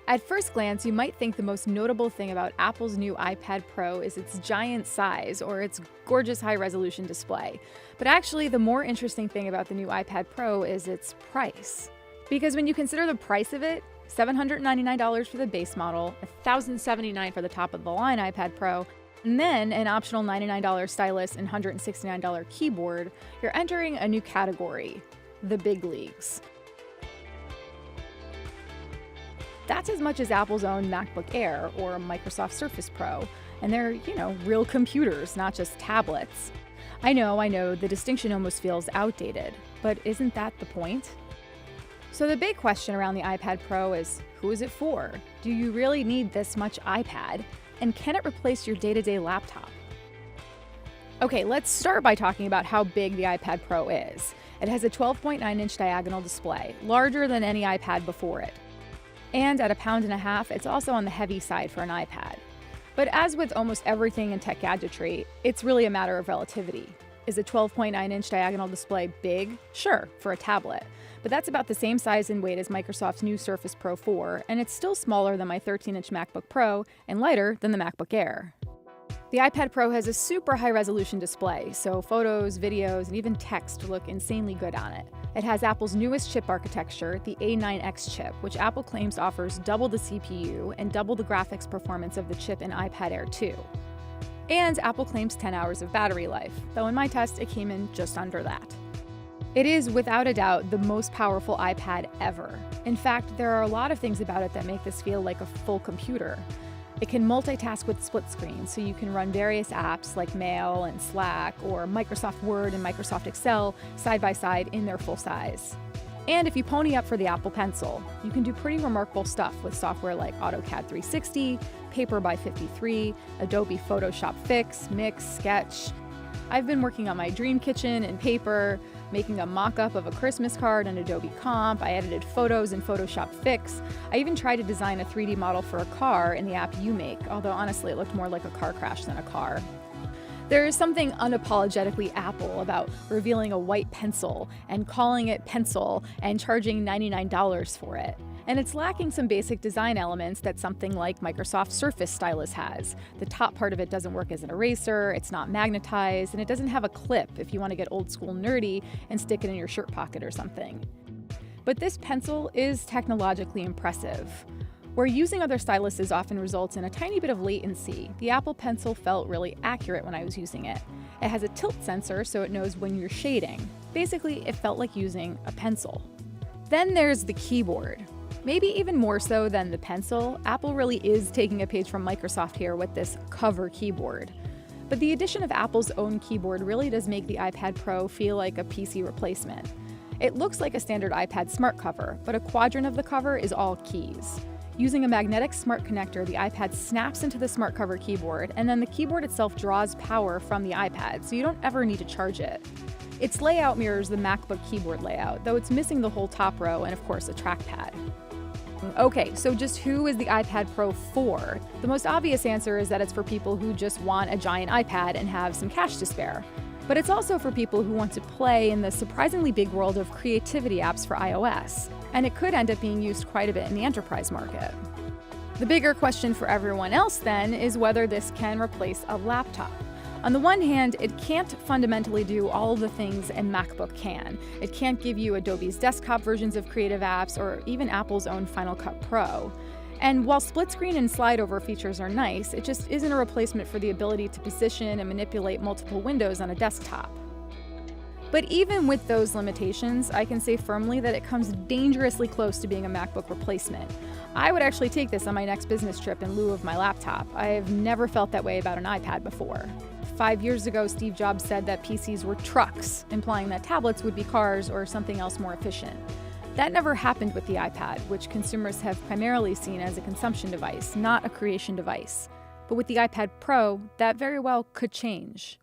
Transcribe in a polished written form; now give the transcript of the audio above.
At first glance, you might think the most notable thing about Apple's new iPad Pro is its giant size or its gorgeous high-resolution display. But actually, the more interesting thing about the new iPad Pro is its price. Because when you consider the price of it, $799 for the base model, $1,079 for the top-of-the-line iPad Pro, and then an optional $99 stylus and $169 keyboard, you're entering a new category, the big leagues. That's as much as Apple's own MacBook Air or Microsoft Surface Pro, and they're, real computers, not just tablets. I know, the distinction almost feels outdated, but isn't that the point? So the big question around the iPad Pro is, who is it for? Do you really need this much iPad? And can it replace your day-to-day laptop? Okay, let's start by talking about how big the iPad Pro is. It has a 12.9-inch diagonal display, larger than any iPad before it. And at 1.5 pounds, it's also on the heavy side for an iPad. But as with almost everything in tech gadgetry, it's really a matter of relativity. Is a 12.9-inch diagonal display big? Sure, for a tablet. But that's about the same size and weight as Microsoft's new Surface Pro 4, and it's still smaller than my 13-inch MacBook Pro and lighter than the MacBook Air. The iPad Pro has a super high-resolution display, so photos, videos, and even text look insanely good on it. It has Apple's newest chip architecture, the A9X chip, which Apple claims offers double the CPU and double the graphics performance of the chip in iPad Air 2. And Apple claims 10 hours of battery life, though in my test it came in just under that. It is, without a doubt, the most powerful iPad ever. In fact, there are a lot of things about it that make this feel like a full computer. It can multitask with split screen, so you can run various apps like Mail and Slack or Microsoft Word and Microsoft Excel side by side in their full size. And if you pony up for the Apple Pencil, you can do pretty remarkable stuff with software like AutoCAD 360, Paper by 53, Adobe Photoshop Fix, Mix, Sketch. I've been working on my dream kitchen in Paper, making a mock-up of a Christmas card in Adobe Comp. I edited photos in Photoshop Fix. I even tried to design a 3D model for a car in the app You Make, although honestly it looked more like a car crash than a car. There is something unapologetically Apple about revealing a white pencil and calling it Pencil and charging $99 for it. And it's lacking some basic design elements that something like Microsoft Surface stylus has. The top part of it doesn't work as an eraser, it's not magnetized, and it doesn't have a clip if you want to get old school nerdy and stick it in your shirt pocket or something. But this pencil is technologically impressive. Where using other styluses often results in a tiny bit of latency, the Apple Pencil felt really accurate when I was using it. It has a tilt sensor so it knows when you're shading. Basically, it felt like using a pencil. Then there's the keyboard. Maybe even more so than the Pencil, Apple really is taking a page from Microsoft here with this cover keyboard. But the addition of Apple's own keyboard really does make the iPad Pro feel like a PC replacement. It looks like a standard iPad smart cover, but a quadrant of the cover is all keys. Using a magnetic smart connector, the iPad snaps into the smart cover keyboard, and then the keyboard itself draws power from the iPad, so you don't ever need to charge it. Its layout mirrors the MacBook keyboard layout, though it's missing the whole top row and, of course, a trackpad. Okay, so just who is the iPad Pro for? The most obvious answer is that it's for people who just want a giant iPad and have some cash to spare. But it's also for people who want to play in the surprisingly big world of creativity apps for iOS. And it could end up being used quite a bit in the enterprise market. The bigger question for everyone else, then, is whether this can replace a laptop. On the one hand, it can't fundamentally do all the things a MacBook can. It can't give you Adobe's desktop versions of creative apps or even Apple's own Final Cut Pro. And while split screen and slide over features are nice, it just isn't a replacement for the ability to position and manipulate multiple windows on a desktop. But even with those limitations, I can say firmly that it comes dangerously close to being a MacBook replacement. I would actually take this on my next business trip in lieu of my laptop. I've never felt that way about an iPad before. 5 years ago, Steve Jobs said that PCs were trucks, implying that tablets would be cars or something else more efficient. That never happened with the iPad, which consumers have primarily seen as a consumption device, not a creation device. But with the iPad Pro, that very well could change.